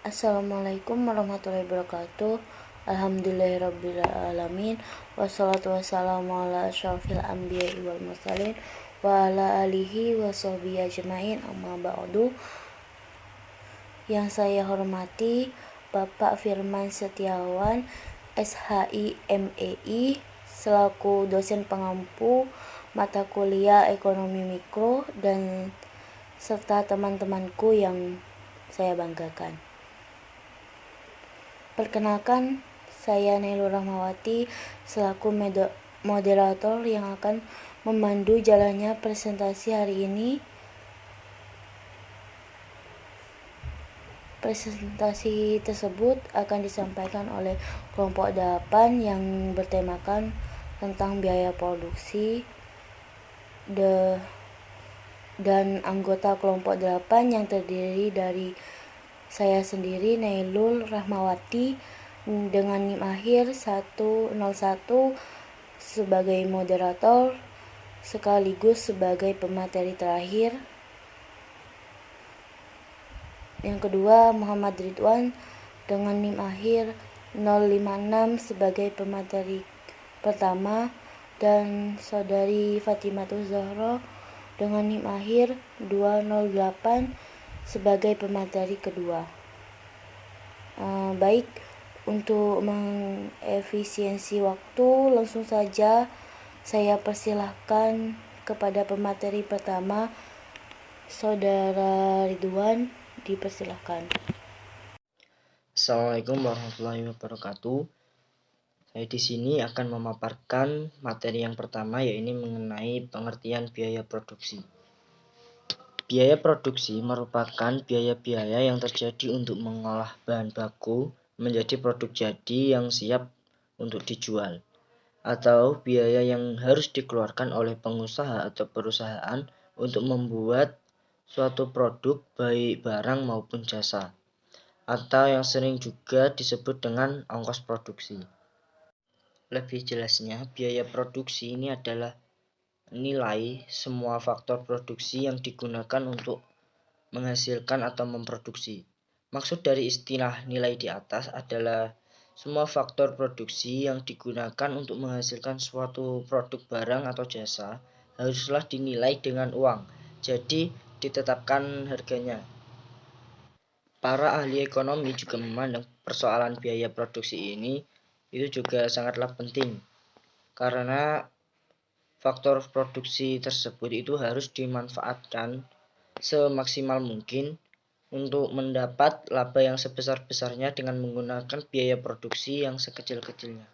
Assalamualaikum warahmatullahi wabarakatuh. Alhamdulillahirrabbilalamin. Wassalatu wassalamu ala asyrafil anbiya'i wal mursalin wa ala alihi wa sahbihi ajmain, amma ba'du. Yang saya hormati Bapak Firman Setiawan, SHI MEI, selaku dosen pengampu mata kuliah Ekonomi Mikro, dan serta teman-temanku yang saya banggakan. Perkenalkan, saya Nailul Rahmawati selaku moderator yang akan memandu jalannya presentasi hari ini. Presentasi tersebut akan disampaikan oleh kelompok 8 yang bertemakan tentang biaya produksi, dan anggota kelompok 8 yang terdiri dari saya sendiri, Nailul Rahmawati, dengan NIM akhir 101 sebagai moderator sekaligus sebagai pemateri terakhir. Yang kedua, Muhammad Ridwan dengan NIM akhir 056 sebagai pemateri pertama, dan Saudari Fatimatul Zahra dengan NIM akhir 208 sebagai pemateri kedua. Baik, untuk mengefisiensi waktu, langsung saja saya persilahkan kepada pemateri pertama, Saudara Ridwan, dipersilahkan. Assalamualaikum warahmatullahi wabarakatuh. Saya di sini akan memaparkan materi yang pertama, yaitu mengenai pengertian biaya produksi. Biaya produksi merupakan biaya-biaya yang terjadi untuk mengolah bahan baku menjadi produk jadi yang siap untuk dijual, atau biaya yang harus dikeluarkan oleh pengusaha atau perusahaan untuk membuat suatu produk baik barang maupun jasa, atau yang sering juga disebut dengan ongkos produksi. Lebih jelasnya, biaya produksi ini adalah nilai semua faktor produksi yang digunakan untuk menghasilkan atau memproduksi. Maksud dari istilah nilai di atas adalah semua faktor produksi yang digunakan untuk menghasilkan suatu produk barang atau jasa haruslah dinilai dengan uang, jadi ditetapkan harganya. Para ahli ekonomi juga memandang persoalan biaya produksi ini itu juga sangatlah penting, karena faktor produksi tersebut itu harus dimanfaatkan semaksimal mungkin untuk mendapat laba yang sebesar-besarnya dengan menggunakan biaya produksi yang sekecil-kecilnya.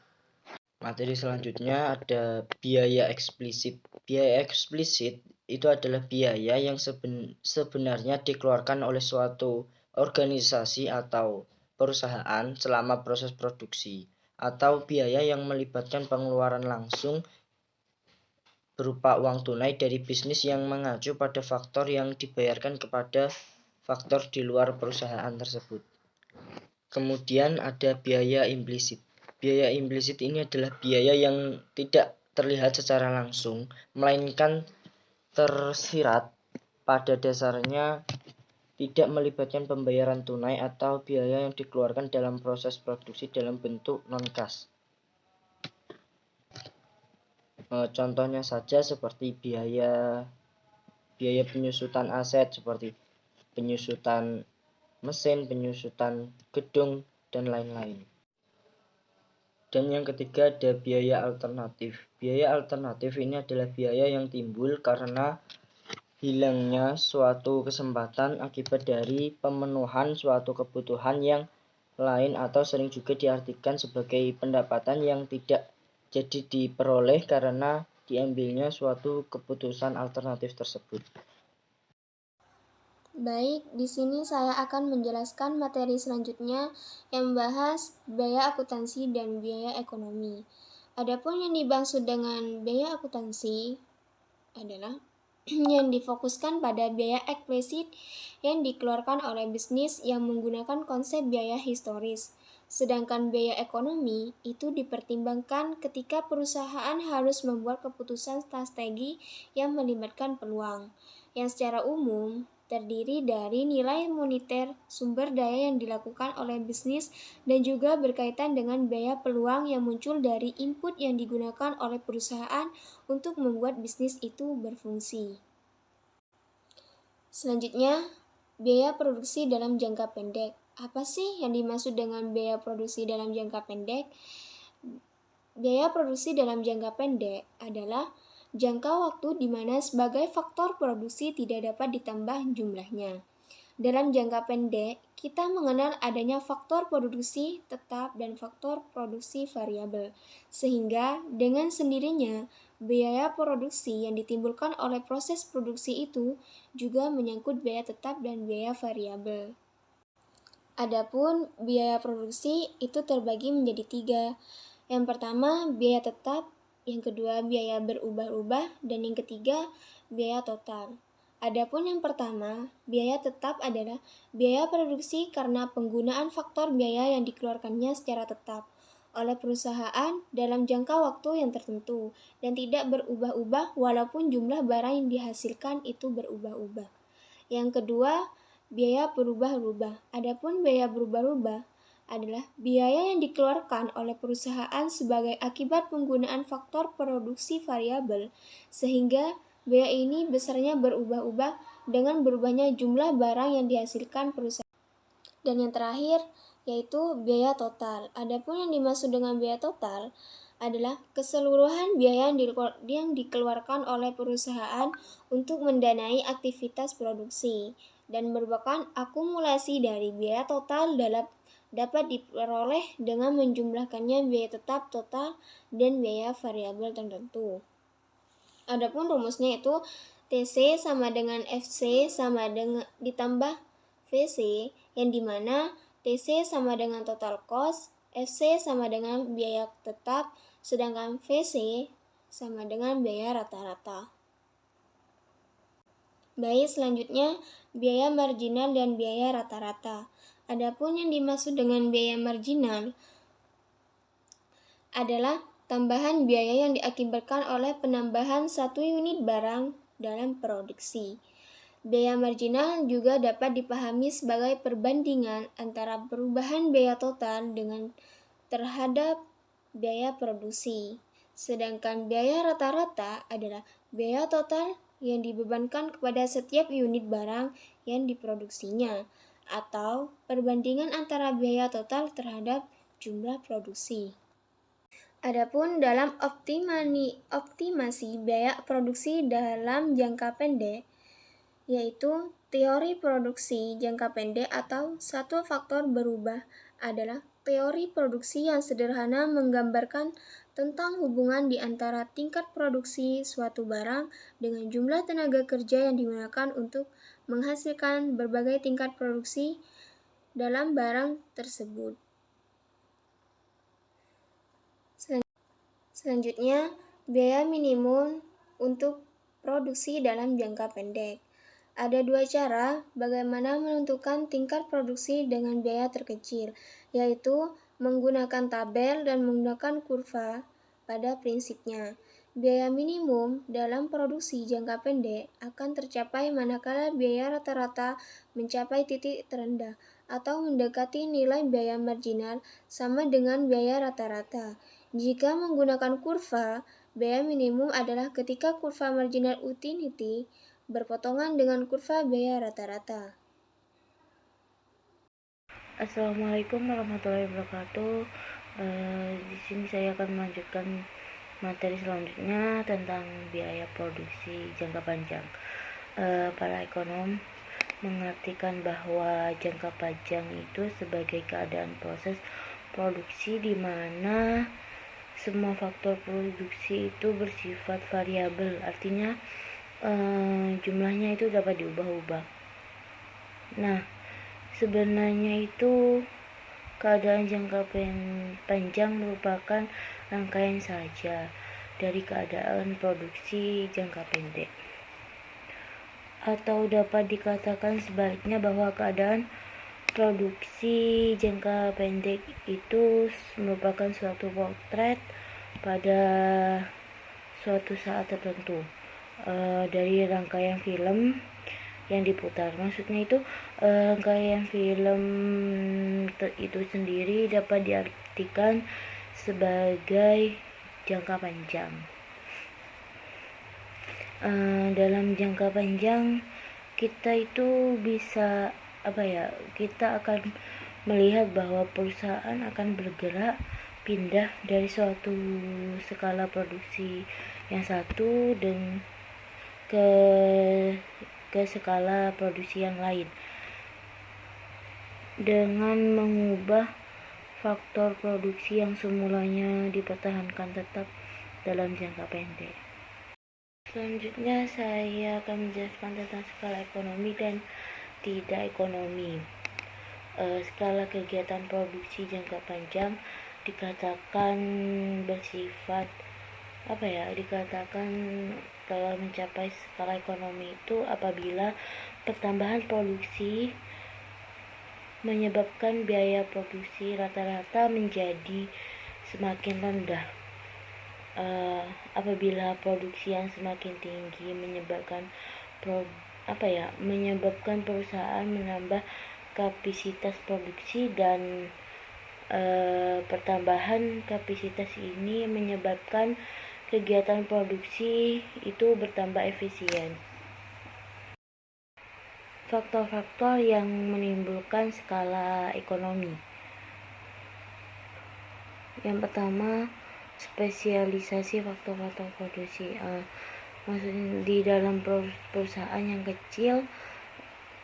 Materi selanjutnya ada biaya eksplisit. Biaya eksplisit itu adalah biaya yang sebenarnya dikeluarkan oleh suatu organisasi atau perusahaan selama proses produksi, atau biaya yang melibatkan pengeluaran langsung berupa uang tunai dari bisnis yang mengacu pada faktor yang dibayarkan kepada faktor di luar perusahaan tersebut. Kemudian ada biaya implisit. Biaya implisit ini adalah biaya yang tidak terlihat secara langsung, melainkan tersirat pada dasarnya, tidak melibatkan pembayaran tunai atau biaya yang dikeluarkan dalam proses produksi dalam bentuk non-cash. Contohnya saja seperti biaya penyusutan aset seperti penyusutan mesin, penyusutan gedung, dan lain-lain. Dan yang ketiga ada biaya alternatif. Biaya alternatif ini adalah biaya yang timbul karena hilangnya suatu kesempatan akibat dari pemenuhan suatu kebutuhan yang lain, atau sering juga diartikan sebagai pendapatan yang tidak jadi diperoleh karena diambilnya suatu keputusan alternatif tersebut. Baik, di sini saya akan menjelaskan materi selanjutnya yang membahas biaya akuntansi dan biaya ekonomi. Adapun yang dimaksud dengan biaya akuntansi adalah yang difokuskan pada biaya eksplisit yang dikeluarkan oleh bisnis yang menggunakan konsep biaya historis. Sedangkan biaya ekonomi itu dipertimbangkan ketika perusahaan harus membuat keputusan strategi yang melibatkan peluang, yang secara umum terdiri dari nilai moneter, sumber daya yang dilakukan oleh bisnis, dan juga berkaitan dengan biaya peluang yang muncul dari input yang digunakan oleh perusahaan untuk membuat bisnis itu berfungsi. Selanjutnya, biaya produksi dalam jangka pendek. Apa sih yang dimaksud dengan biaya produksi dalam jangka pendek? Biaya produksi dalam jangka pendek adalah jangka waktu di mana sebagai faktor produksi tidak dapat ditambah jumlahnya. Dalam jangka pendek, kita mengenal adanya faktor produksi tetap dan faktor produksi variabel, sehingga dengan sendirinya biaya produksi yang ditimbulkan oleh proses produksi itu juga menyangkut biaya tetap dan biaya variabel. Adapun biaya produksi itu terbagi menjadi 3. Yang pertama, biaya tetap, yang kedua, biaya berubah-ubah, dan yang ketiga, biaya total. Adapun yang pertama, biaya tetap adalah biaya produksi karena penggunaan faktor biaya yang dikeluarkannya secara tetap oleh perusahaan dalam jangka waktu yang tertentu dan tidak berubah-ubah walaupun jumlah barang yang dihasilkan itu berubah-ubah. Yang kedua, biaya berubah-ubah. Adapun biaya berubah-ubah adalah biaya yang dikeluarkan oleh perusahaan sebagai akibat penggunaan faktor produksi variabel, sehingga biaya ini besarnya berubah-ubah dengan berubahnya jumlah barang yang dihasilkan perusahaan. Dan yang terakhir, yaitu biaya total. Adapun yang dimaksud dengan biaya total adalah keseluruhan biaya yang dikeluarkan oleh perusahaan untuk mendanai aktivitas produksi dan merupakan akumulasi dari biaya total dapat diperoleh dengan menjumlahkannya biaya tetap total dan biaya variabel tertentu. Adapun rumusnya itu TC sama dengan FC sama dengan ditambah VC, yang dimana TC sama dengan total cost, FC sama dengan biaya tetap, sedangkan VC sama dengan biaya rata-rata. Baik, selanjutnya biaya marginal dan biaya rata-rata. Adapun yang dimaksud dengan biaya marginal adalah tambahan biaya yang diakibatkan oleh penambahan 1 unit barang dalam produksi. Biaya marginal juga dapat dipahami sebagai perbandingan antara perubahan biaya total dengan terhadap biaya produksi. Sedangkan biaya rata-rata adalah biaya total yang dibebankan kepada setiap unit barang yang diproduksinya, atau perbandingan antara biaya total terhadap jumlah produksi. Adapun dalam optimasi biaya produksi dalam jangka pendek, yaitu teori produksi jangka pendek atau satu faktor berubah adalah teori produksi yang sederhana menggambarkan tentang hubungan di antara tingkat produksi suatu barang dengan jumlah tenaga kerja yang digunakan untuk menghasilkan berbagai tingkat produksi dalam barang tersebut. Selanjutnya, biaya minimum untuk produksi dalam jangka pendek. Ada 2 cara bagaimana menentukan tingkat produksi dengan biaya terkecil, yaitu menggunakan tabel dan menggunakan kurva. Pada prinsipnya, biaya minimum dalam produksi jangka pendek akan tercapai manakala biaya rata-rata mencapai titik terendah atau mendekati nilai biaya marginal sama dengan biaya rata-rata. Jika menggunakan kurva, biaya minimum adalah ketika kurva marginal utility berpotongan dengan kurva biaya rata-rata. Assalamualaikum warahmatullahi wabarakatuh. Di sini saya akan melanjutkan materi selanjutnya tentang biaya produksi jangka panjang. Para ekonom mengartikan bahwa jangka panjang itu sebagai keadaan proses produksi di mana semua faktor produksi itu bersifat variabel, artinya jumlahnya itu dapat diubah-ubah. Nah, sebenarnya itu keadaan jangka panjang merupakan rangkaian saja dari keadaan produksi jangka pendek. Atau dapat dikatakan sebaliknya bahwa keadaan produksi jangka pendek itu merupakan suatu potret pada suatu saat tertentu dari rangkaian film yang diputar. Maksudnya itu rangkaian film itu sendiri dapat diartikan sebagai jangka panjang. Dalam jangka panjang kita itu bisa kita akan melihat bahwa perusahaan akan bergerak pindah dari suatu skala produksi yang satu dan ke skala produksi yang lain dengan mengubah faktor produksi yang semulanya dipertahankan tetap dalam jangka pendek. Selanjutnya saya akan menjelaskan tentang skala ekonomi dan tidak ekonomi. Skala kegiatan produksi jangka panjang dikatakan bersifat dikatakan telah mencapai skala ekonomi itu apabila pertambahan produksi menyebabkan biaya produksi rata-rata menjadi semakin rendah. Apabila produksi yang semakin tinggi menyebabkan perusahaan menambah kapasitas produksi dan pertambahan kapasitas ini menyebabkan kegiatan produksi itu bertambah efisien. Faktor-faktor yang menimbulkan skala ekonomi. Yang pertama, spesialisasi faktor-faktor produksi. Maksudnya di dalam perusahaan yang kecil,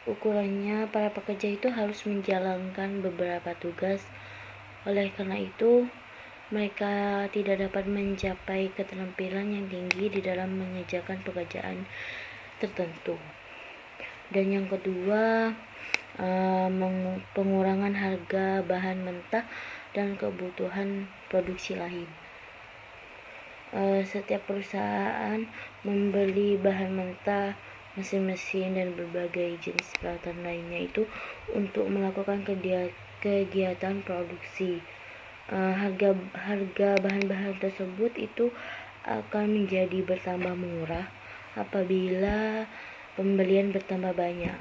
ukurannya para pekerja itu harus menjalankan beberapa tugas. Oleh karena itu, mereka tidak dapat mencapai keterampilan yang tinggi di dalam mengerjakan pekerjaan tertentu. Dan yang kedua, pengurangan harga bahan mentah dan kebutuhan produksi lain. Setiap perusahaan membeli bahan mentah, mesin-mesin, dan berbagai jenis peralatan lainnya itu untuk melakukan kegiatan produksi. Harga bahan-bahan tersebut itu akan menjadi bertambah murah apabila pembelian bertambah banyak.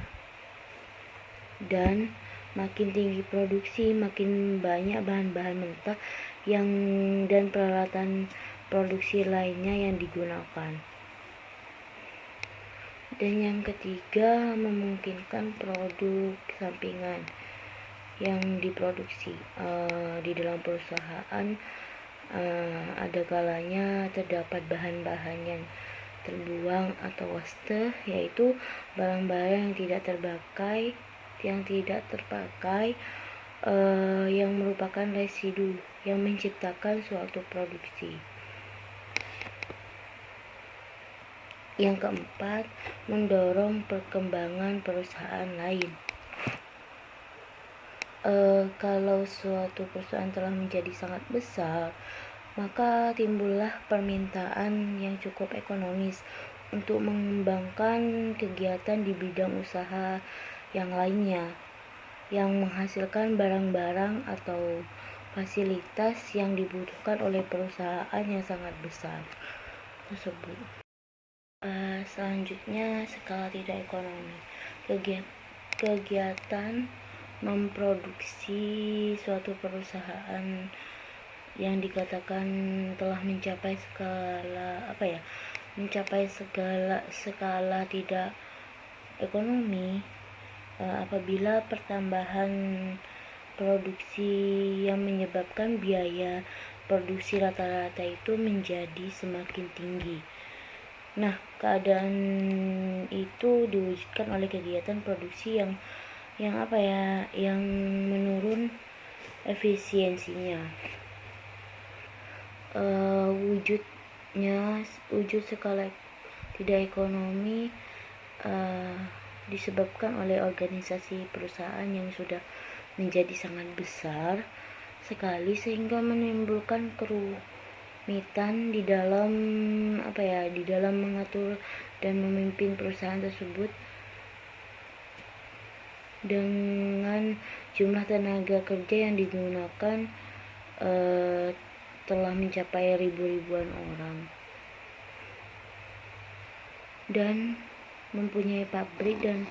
Dan makin tinggi produksi, makin banyak bahan-bahan mentah dan peralatan produksi lainnya yang digunakan. Dan yang ketiga, memungkinkan produk sampingan yang diproduksi di dalam perusahaan. Ada kalanya terdapat bahan-bahan yang terbuang atau waste, yaitu barang-barang yang tidak terpakai yang merupakan residu yang menciptakan suatu produksi. Yang keempat, mendorong perkembangan perusahaan lain. Kalau suatu perusahaan telah menjadi sangat besar, maka timbullah permintaan yang cukup ekonomis untuk mengembangkan kegiatan di bidang usaha yang lainnya, yang menghasilkan barang-barang atau fasilitas yang dibutuhkan oleh perusahaan yang sangat besar tersebut. Selanjutnya, skala tidak ekonomi. Kegiatan memproduksi suatu perusahaan yang dikatakan telah mencapai skala tidak ekonomi apabila pertambahan produksi yang menyebabkan biaya produksi rata-rata itu menjadi semakin tinggi. Nah, keadaan itu diwujudkan oleh kegiatan produksi yang menurun efisiensinya. Wujud skala tidak ekonomi disebabkan oleh organisasi perusahaan yang sudah menjadi sangat besar sekali sehingga menimbulkan kerumitan di dalam mengatur dan memimpin perusahaan tersebut dengan jumlah tenaga kerja yang digunakan telah mencapai ribuan orang. Dan mempunyai pabrik dan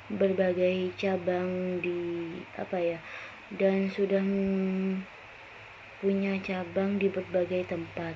berbagai cabang dan sudah punya cabang di berbagai tempat.